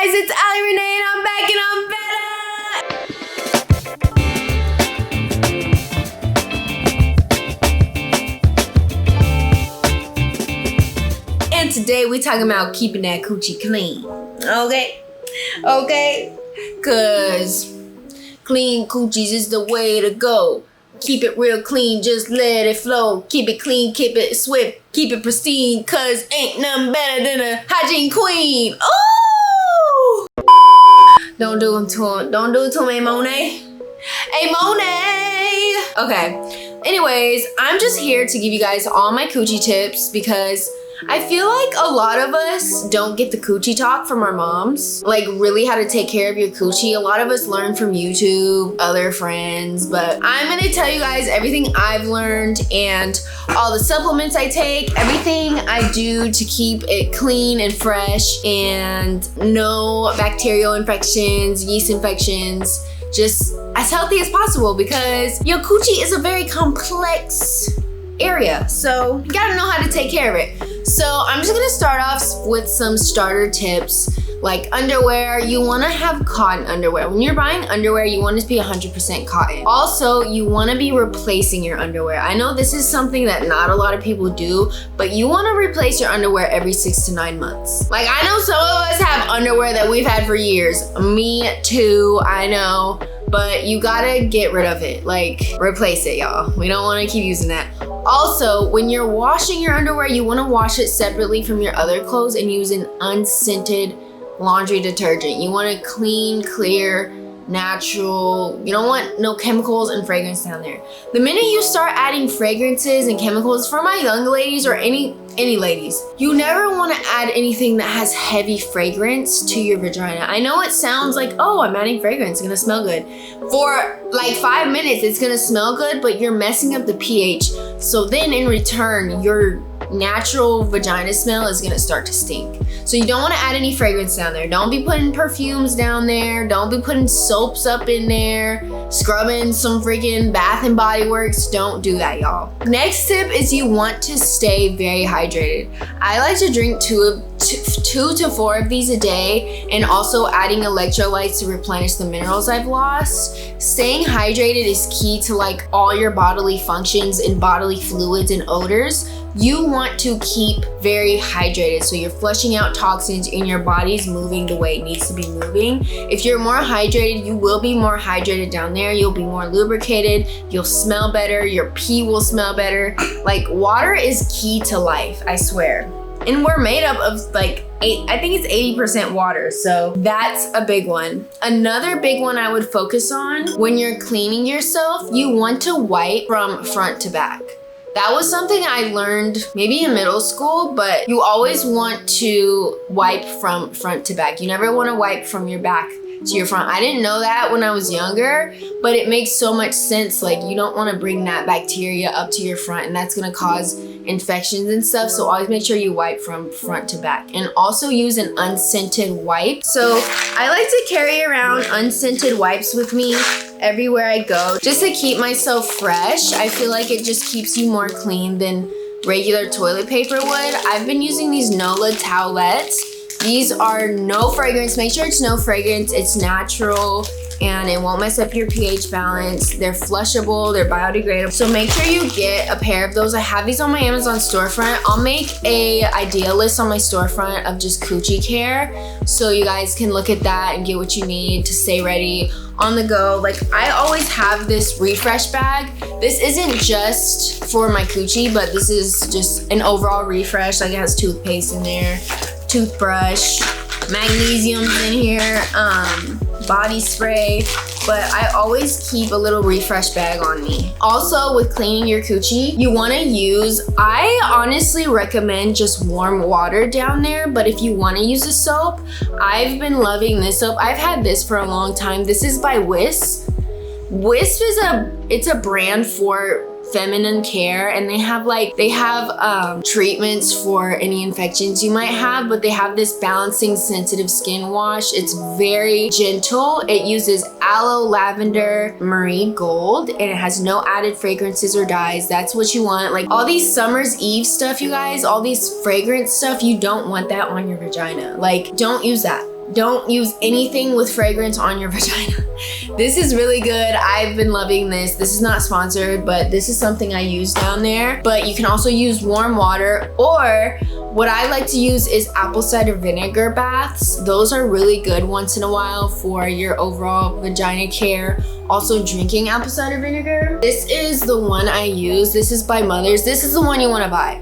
guys, it's Ali Renee and I'm back and I'm better. And today we talking about keeping that coochie clean. Okay? Cause clean coochies is the way to go. Keep it real clean, just let it flow. Keep it clean, keep it swift, keep it pristine, cause ain't nothing better than a hygiene queen. Ooh! Don't do it to me, Monet. Hey, Monet! Okay, anyways, I'm just here to give you guys all my coochie tips because I feel like a lot of us don't get the coochie talk from our moms. Like really how to take care of your coochie. A lot of us learn from YouTube, other friends, but I'm gonna tell you guys everything I've learned and all the supplements I take, everything I do to keep it clean and fresh and no bacterial infections, yeast infections, just as healthy as possible because your coochie is a very complex area. So you gotta know how to take care of it. So I'm just gonna start off with some starter tips. Like underwear, you wanna have cotton underwear. When you're buying underwear, you want it to be 100% cotton. Also, you wanna be replacing your underwear. I know this is something that not a lot of people do, but you wanna replace your underwear every 6 to 9 months. Like I know some of us have underwear that we've had for years. Me too, I know. But you gotta get rid of it. Like replace it, y'all. We don't wanna keep using that. Also, when you're washing your underwear, you wanna wash it separately from your other clothes and use an unscented laundry detergent. You want a clean, clear, natural. You don't want no chemicals and fragrance down there. The minute you start adding fragrances and chemicals, for my young ladies or any ladies, you never want to add anything that has heavy fragrance to your vagina. I know it sounds like, oh, I'm adding fragrance, it's gonna smell good. For like 5 minutes, it's gonna smell good, but you're messing up the pH. So then in return, your natural vagina smell is gonna start to stink. So you don't want to add any fragrance down there. Don't be putting perfumes down there. Don't be putting soaps up in there, scrubbing some freaking Bath and Body Works. Don't do that, y'all. Next tip is you want to stay very hydrated. I like to drink two to 4 of these a day and also adding electrolytes to replenish the minerals I've lost. Staying hydrated is key to like all your bodily functions and bodily fluids and odors. You want to keep very hydrated so you're flushing out toxins and your body's moving the way it needs to be moving. If you're more hydrated, you will be more hydrated down there. You'll be more lubricated. You'll smell better. Your pee will smell better. Like water is key to life, I swear. And we're made up of like I think it's 80% water, so that's a big one. Another big one I would focus on when you're cleaning yourself, you want to wipe from front to back. That was something I learned maybe in middle school, but you always want to wipe from front to back. You never want to wipe from your back to your front. I didn't know that when I was younger, but it makes so much sense. Like you don't want to bring that bacteria up to your front and that's going to cause infections and stuff. So always make sure you wipe from front to back and also use an unscented wipe. So I like to carry around unscented wipes with me everywhere I go just to keep myself fresh. I feel like it just keeps you more clean than regular toilet paper would. I've been using these Nola towelettes. These are no fragrance. Make sure it's no fragrance. It's natural and it won't mess up your pH balance. They're flushable, they're biodegradable. So make sure you get a pair of those. I have these on my Amazon storefront. I'll make a idea list on my storefront of just coochie care. So you guys can look at that and get what you need to stay ready on the go. Like I always have this refresh bag. This isn't just for my coochie, but this is just an overall refresh. Like it has toothpaste in there, toothbrush, magnesium's in here, body spray, but I always keep a little refresh bag on me. Also with cleaning your coochie, you wanna use, I honestly recommend just warm water down there, but if you wanna use a soap, I've been loving this soap. I've had this for a long time. This is by Wisp. Wisp is it's a brand for feminine care, and they have treatments for any infections you might have, but they have this balancing sensitive skin wash. It's very gentle. It uses aloe, lavender, marie gold, and it has no added fragrances or dyes. That's what you want. Like all these Summer's Eve stuff, you guys, all these fragrance stuff, you don't want that on your vagina. Like don't use that. don't use anything with fragrance on your vagina. This is really good. I've been loving this. This is not sponsored, but this is something I use down there. But you can also use warm water, or what I like to use is apple cider vinegar baths. Those are really good once in a while for your overall vagina care. Also drinking apple cider vinegar. This is the one I use. This is by Mother's. This is the one you want to buy.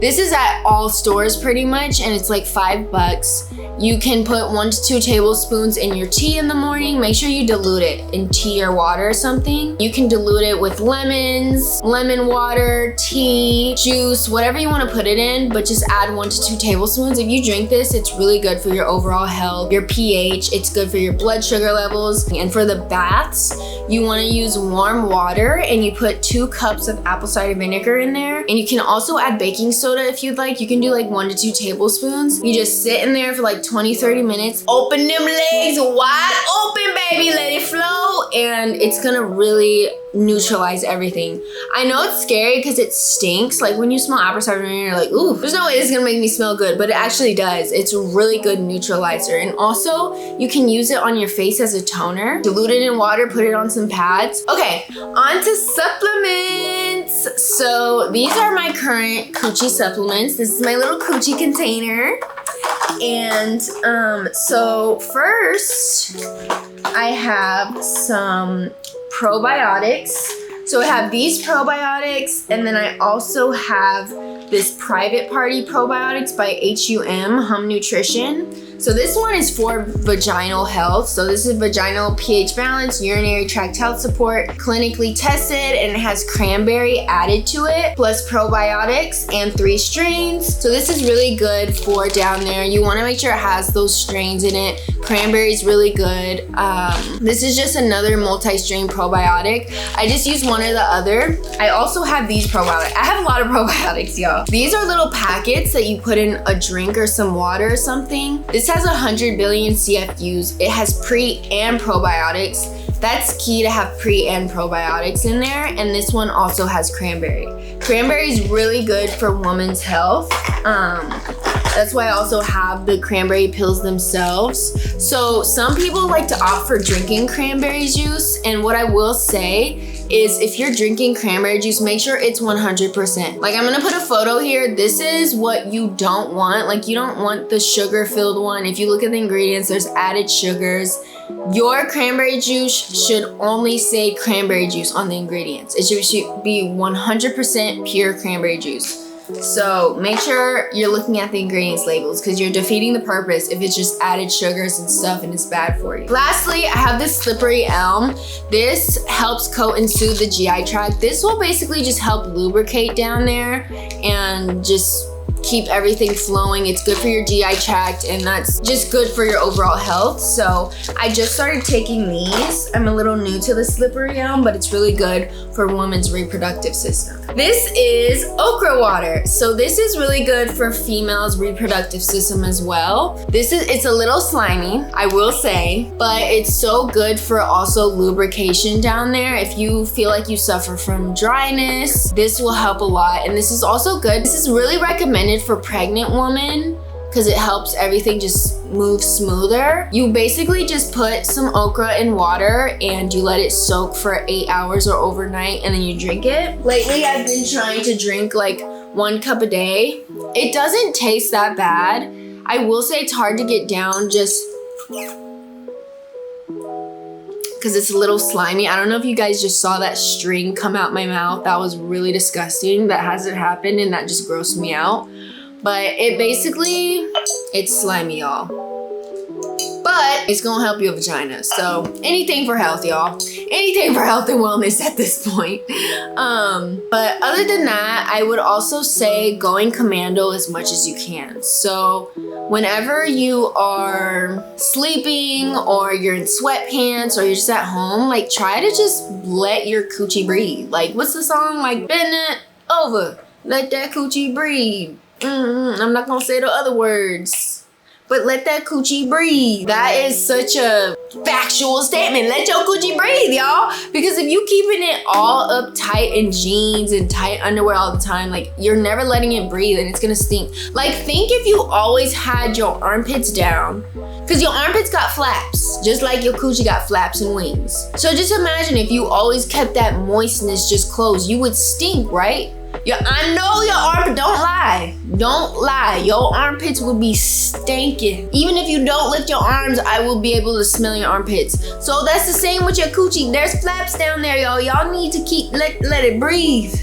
This is at all stores pretty much, and it's like $5. You can put 1 to 2 tablespoons in your tea in the morning. Make sure you dilute it in tea or water or something. You can dilute it with lemons, lemon water, tea, juice, whatever you want to put it in, but just add 1 to 2 tablespoons. If you drink this, it's really good for your overall health, your pH. It's good for your blood sugar levels. And for the baths, you want to use warm water, and you put 2 cups of apple cider vinegar in there. And you can also add baking soda if you'd like. You can do like 1 to 2 tablespoons. You just sit in there for like 20-30 minutes. Open them legs wide open, baby. Let it flow, and it's gonna really neutralize everything. I know it's scary because it stinks. Like when you smell apple cider vinegar, you're like, ooh, there's no way this is gonna make me smell good, but it actually does. It's a really good neutralizer. And also you can use it on your face as a toner. Dilute it in water, put it on some pads. Okay, on to supplements. So these are my current Coochie supplements. This is my little Coochie container. And so first I have some probiotics. So I have these probiotics, and then I also have this private party probiotics by Hum Nutrition. So this one is for vaginal health. So this is vaginal pH balance, urinary tract health support, clinically tested, and it has cranberry added to it, plus probiotics and 3 strains. So this is really good for down there. You want to make sure it has those strains in it. Cranberry is really good. This is just another multi-strain probiotic. I just use one or the other. I also have these probiotics. I have a lot of probiotics, y'all. These are little packets that you put in a drink or some water or something. This has 100 billion CFUs. It has pre and probiotics. That's key to have pre and probiotics in there. And this one also has cranberry. Cranberry is really good for women's health. That's why I also have the cranberry pills themselves. So some people like to opt for drinking cranberry juice. And what I will say is if you're drinking cranberry juice, make sure it's 100%. Like I'm gonna put a photo here. This is what you don't want. Like you don't want the sugar-filled one. If you look at the ingredients, there's added sugars. Your cranberry juice should only say cranberry juice on the ingredients. It should be 100% pure cranberry juice. So make sure you're looking at the ingredients labels, because you're defeating the purpose if it's just added sugars and stuff and it's bad for you. Lastly, I have this slippery elm. This helps coat and soothe the GI tract. This will basically just help lubricate down there and just keep everything flowing. It's good for your GI tract, and that's just good for your overall health. So I just started taking these. I'm a little new to the slippery elm, but it's really good for women's reproductive system. This is okra water. So this is really good for females' reproductive system as well. It's a little slimy, I will say, but it's so good for also lubrication down there. If you feel like you suffer from dryness, this will help a lot. And this is also good. This is really recommended for pregnant women because it helps everything just move smoother. You basically just put some okra in water and you let it soak for 8 hours or overnight, and then you drink it. Lately, I've been trying to drink like 1 cup a day. It doesn't taste that bad. I will say it's hard to get down just because it's a little slimy. I don't know if you guys just saw that string come out my mouth. That was really disgusting. That hasn't happened, and that just grossed me out. But it's slimy, y'all. But it's gonna help your vagina. So anything for health, y'all. Anything for health and wellness at this point. But other than that, I would also say going commando as much as you can. So whenever you are sleeping or you're in sweatpants or you're just at home, like try to just let your coochie breathe. Like what's the song? Like bend it over, let that coochie breathe. I'm not gonna say the other words. but let that coochie breathe. That is such a factual statement. Let your coochie breathe, y'all. Because if you keeping it all uptight in jeans and tight underwear all the time, like you're never letting it breathe and it's gonna stink. Like think if you always had your armpits down, because your armpits got flaps, just like your coochie got flaps and wings. So just imagine if you always kept that moistness just closed, you would stink, right? I know your armpit, don't lie. Your armpits will be stinking. Even if you don't lift your arms, I will be able to smell your armpits. So that's the same with your coochie. There's flaps down there, y'all. Y'all need to let it breathe.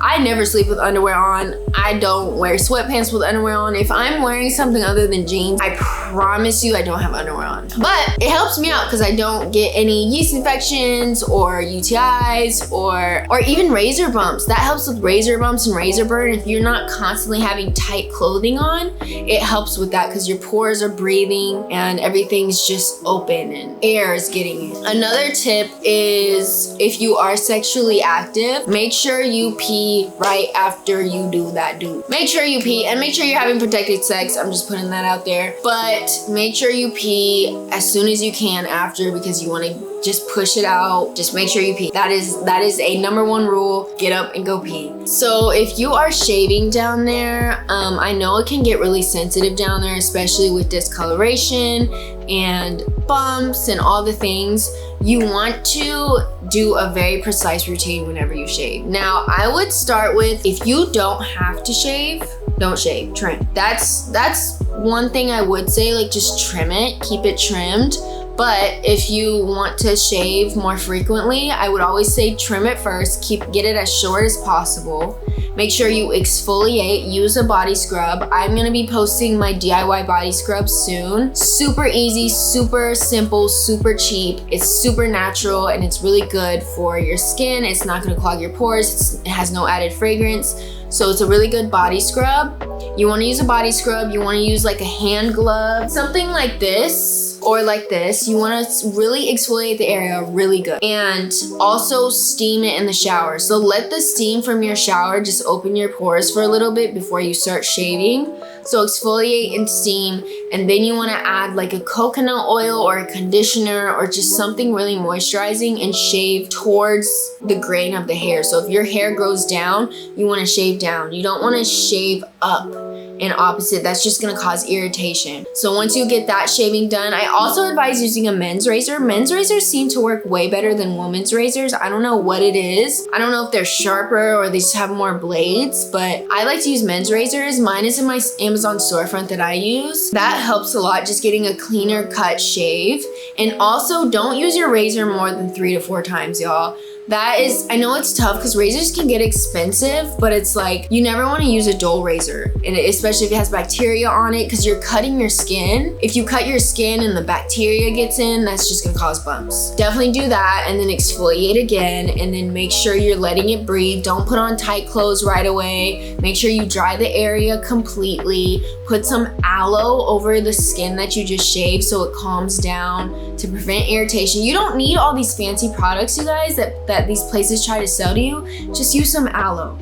I never sleep with underwear on. I don't wear sweatpants with underwear on. If I'm wearing something other than jeans, I promise you I don't have underwear on. But it helps me out because I don't get any yeast infections or UTIs or even razor bumps. That helps with razor bumps and razor burn. If you're not constantly having tight clothing on, it helps with that because your pores are breathing and everything's just open and air is getting in. Another tip is if you are sexually active, make sure you pee right after you do that do. Make sure you pee and make sure you're having protected sex. I'm just putting that out there. But make sure you pee as soon as you can after because you want to just push it out. Just make sure you pee. That is a #1 rule. Get up and go pee. So if you are shaving down there, I know it can get really sensitive down there, especially with discoloration and bumps and all the things. You want to do a very precise routine whenever you shave. Now, I would start with, if you don't have to shave, don't shave, trim. That's one thing I would say, like just trim it, keep it trimmed. But if you want to shave more frequently, I would always say trim it first, get it as short as possible. Make sure you exfoliate, use a body scrub. I'm gonna be posting my DIY body scrub soon. Super easy, super simple, super cheap. It's super natural and it's really good for your skin. It's not gonna clog your pores. It has no added fragrance. So it's a really good body scrub. You wanna use a body scrub. You wanna use like a hand glove, something like this. Or like this. You want to really exfoliate the area really good. And also steam it in the shower. So let the steam from your shower just open your pores for a little bit before you start shaving. So exfoliate and steam, and then you want to add like a coconut oil or a conditioner or just something really moisturizing and shave towards the grain of the hair. So if your hair grows down, you want to shave down. You don't want to shave up and opposite. That's just gonna cause irritation. So once you get that shaving done, I also advise using a men's razor. Men's razors seem to work way better than women's razors. I don't know what it is. I don't know if they're sharper or they just have more blades, but I like to use men's razors. Mine is in my Amazon storefront that I use. That helps a lot, just getting a cleaner cut shave. And also don't use your razor more than 3 to 4 times, y'all. That is, I know it's tough because razors can get expensive, but it's like, you never want to use a dull razor, and especially if it has bacteria on it, because you're cutting your skin. If you cut your skin and the bacteria gets in, that's just gonna cause bumps. Definitely do that, and then exfoliate again, and then make sure you're letting it breathe. Don't put on tight clothes right away. Make sure you dry the area completely. Put some aloe over the skin that you just shaved so it calms down to prevent irritation. You don't need all these fancy products, you guys, that these places try to sell to you. Just use some aloe.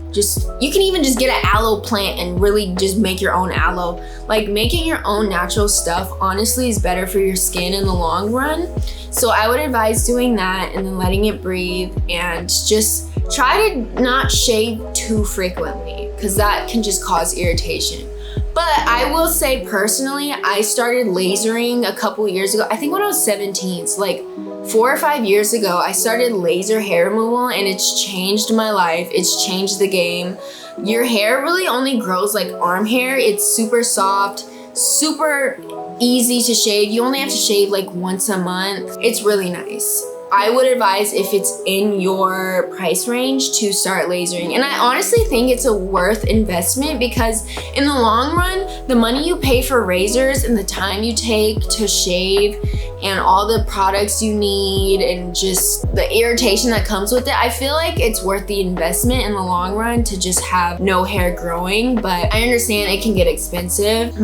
You can even just get an aloe plant and really just make your own aloe. Like making your own natural stuff honestly is better for your skin in the long run. So I would advise doing that and then letting it breathe, and just try to not shave too frequently because that can just cause irritation. But I will say personally, I started lasering a couple years ago. I think when I was 17, so like 4 or 5 years ago, I started laser hair removal, and it's changed my life. It's changed the game. Your hair really only grows like arm hair. It's super soft, super easy to shave. You only have to shave like once a month. It's really nice. I would advise, if it's in your price range, to start lasering. And I honestly think it's a worth investment because in the long run, the money you pay for razors and the time you take to shave and all the products you need and just the irritation that comes with it, I feel like it's worth the investment in the long run to just have no hair growing. But I understand it can get expensive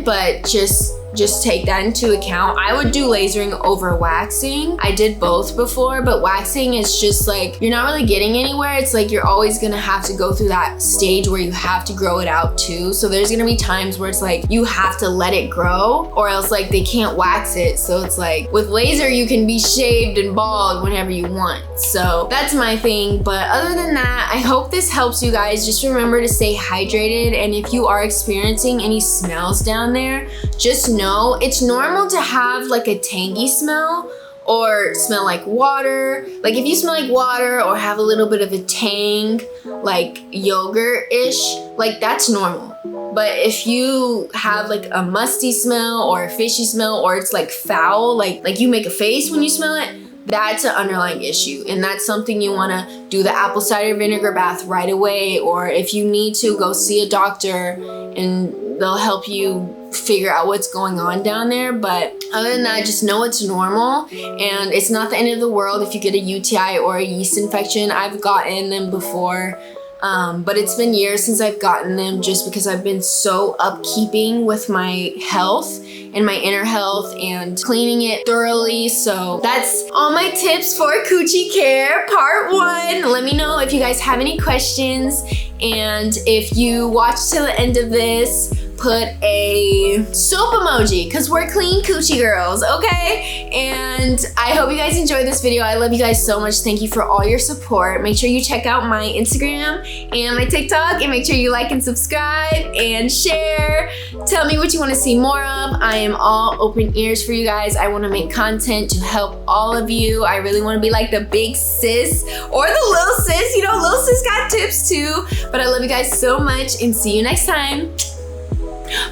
but just just take that into account. I would do lasering over waxing. I did both before, but waxing is just like, you're not really getting anywhere. It's like you're always gonna have to go through that stage where you have to grow it out too. So there's gonna be times where it's like you have to let it grow or else like they can't wax it. So it's like with laser, you can be shaved and bald whenever you want. So that's my thing. But other than that, I hope this helps you guys. Just remember to stay hydrated. And if you are experiencing any smells down there, just know it's normal to have like a tangy smell or smell like water. Like if you smell like water or have a little bit of a tang, like yogurt-ish, like that's normal. But if you have like a musty smell or a fishy smell or it's like foul, like you make a face when you smell it, that's an underlying issue. And that's something you wanna do the apple cider vinegar bath right away. Or if you need to, go see a doctor and they'll help you figure out what's going on down there. But other than that, just know it's normal and it's not the end of the world if you get a UTI or a yeast infection. I've gotten them before. But it's been years since I've gotten them just because I've been so upkeeping with my health and my inner health and cleaning it thoroughly. So that's all my tips for coochie care part 1. Let me know if you guys have any questions, and if you watch till the end of this, put a soap emoji because we're clean coochie girls, okay? And I hope you guys enjoyed this video. I love you guys so much. Thank you for all your support. Make sure you check out my Instagram and my TikTok, and make sure you like and subscribe and share. Tell me what you want to see more of. I am all open ears for you guys. I want to make content to help all of you. I really want to be like the big sis or the little sis. You know, little sis got tips too. But I love you guys so much and see you next time.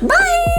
Bye!